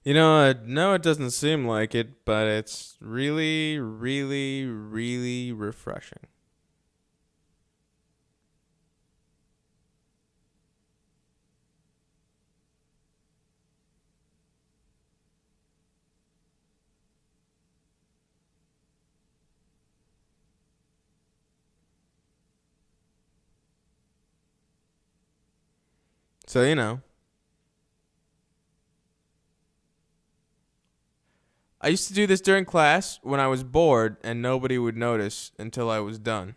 No, it doesn't seem like it, but it's really, really, really refreshing. So, I used to do this during class when I was bored and nobody would notice until I was done.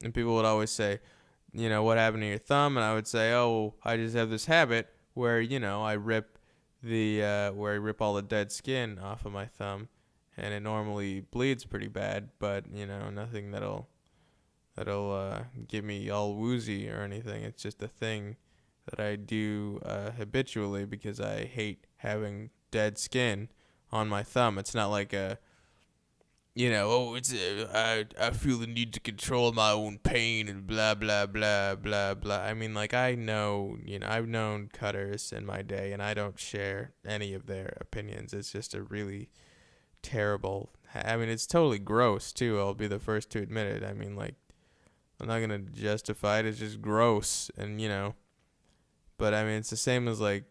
And people would always say, what happened to your thumb? And I would say, oh, I just have this habit where, I rip where I rip all the dead skin off of my thumb, and it normally bleeds pretty bad, but nothing that'll get me all woozy or anything. It's just a thing that I do habitually because I hate having dead skin on my thumb. It's not like I feel the need to control my own pain and blah blah blah blah blah. I mean, like I know, I've known cutters in my day, and I don't share any of their opinions. It's just a really terrible. I mean, it's totally gross too. I'll be the first to admit it. I mean, like I'm not gonna justify it. It's just gross, and But I mean, it's the same as like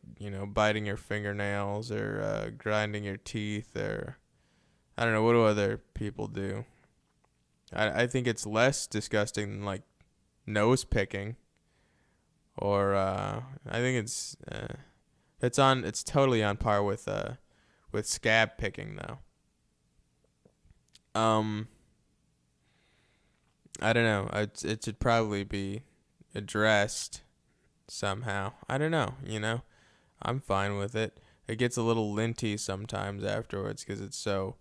biting your fingernails or grinding your teeth or I don't know, what do other people do? I think it's less disgusting than like nose picking or I think it's totally on par with scab picking though. Um, I don't know. It should probably be addressed somehow. I don't know. I'm fine with it. It gets a little linty sometimes afterwards because it's so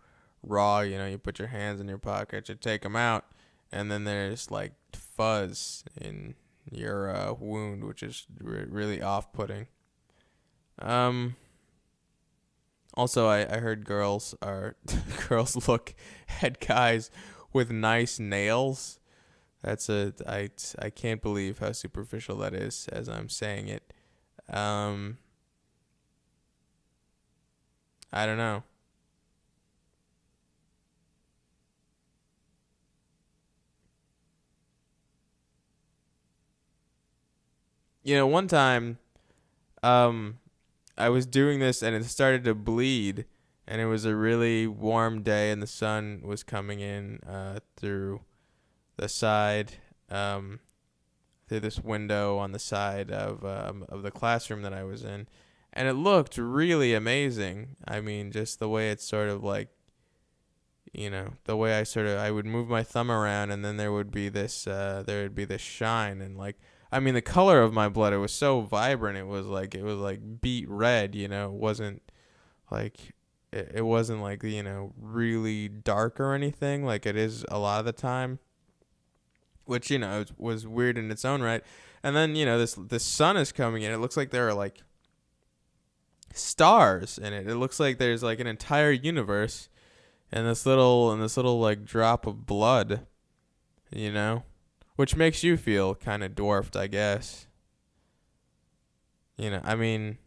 raw. You put your hands in your pockets, you take them out, and then there's like fuzz in your wound, which is really off-putting. Um. Also, I heard girls are girls look at guys with nice nails. I can't believe how superficial that is as I'm saying it. Um. I don't know. One time, um, I was doing this and it started to bleed, and it was a really warm day, and the sun was coming in through the side, um, through this window on the side of the classroom that I was in, and it looked really amazing. I mean, just the way it's sort of like, the way I would move my thumb around, and then there would be this shine, and like I mean the color of my blood, it was so vibrant. It was like beet red. It wasn't like it wasn't like really dark or anything like it is a lot of the time, which was weird in its own right. And then this sun is coming in. It looks like there are like stars in it. It looks like there's like an entire universe and this little like drop of blood, you know, which makes you feel kind of dwarfed, I guess. I mean,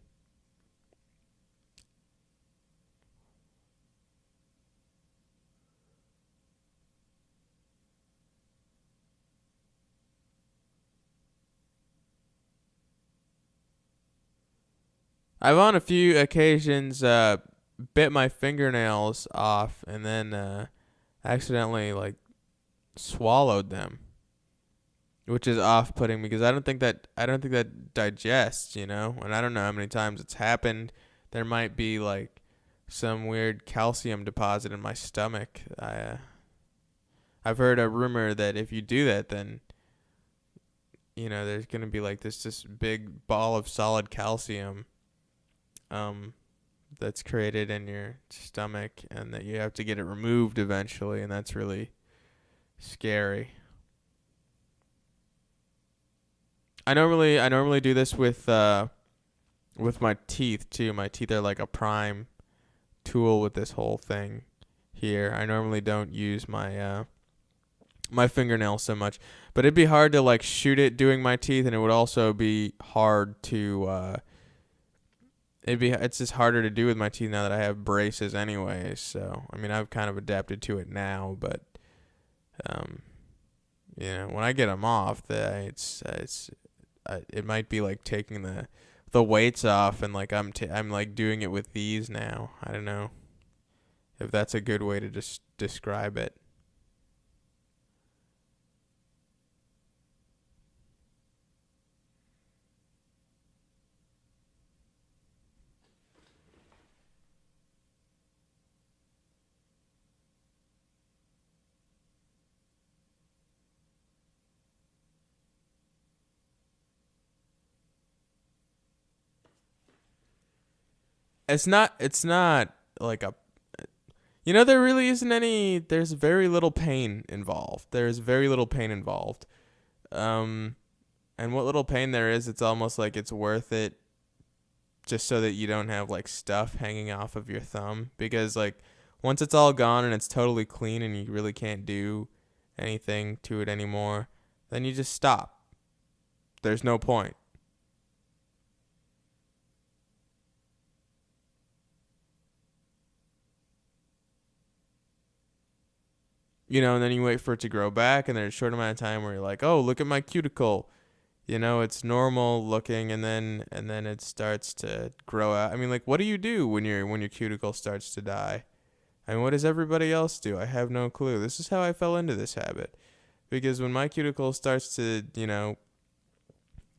I've on a few occasions bit my fingernails off and then accidentally like swallowed them, which is off-putting because I don't think that digests, and I don't know how many times it's happened. There might be like some weird calcium deposit in my stomach. I've heard a rumor that if you do that, then there's gonna be like this big ball of solid calcium, um, that's created in your stomach, and that you have to get it removed eventually, and that's really scary. I normally do this with my teeth too. My teeth are like a prime tool with this whole thing here. I normally don't use my fingernails so much, but it'd be hard to like shoot it doing my teeth, and it would also be hard to it's just harder to do with my teeth now that I have braces anyway. So I mean, I've kind of adapted to it now, but um, when I get them off, it might be like taking the weights off, and like I'm like doing it with these now. I don't know if that's a good way to just describe it. It's not like a there really isn't any. There's very little pain involved. There's very little pain involved. Um, and what little pain there is, it's almost like it's worth it just so that you don't have like stuff hanging off of your thumb, because like once it's all gone and it's totally clean and you really can't do anything to it anymore, then you just stop. There's no point. And then you wait for it to grow back, and there's a short amount of time where you're like, "Oh, look at my cuticle." It's normal looking, and then it starts to grow out. I mean, like, what do you do when your cuticle starts to die? I mean, what does everybody else do? I have no clue. This is how I fell into this habit, because when my cuticle starts to,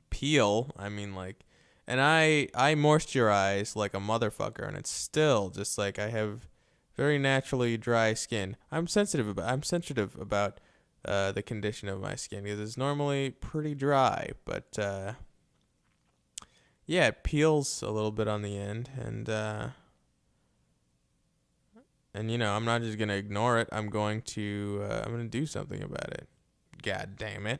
peel, I mean, like, and I moisturize like a motherfucker, and it's still just like I have very naturally dry skin. I'm sensitive about the condition of my skin, because it's normally pretty dry, but yeah, it peels a little bit on the end, and I'm not just gonna ignore it. I'm going to do something about it. God damn it.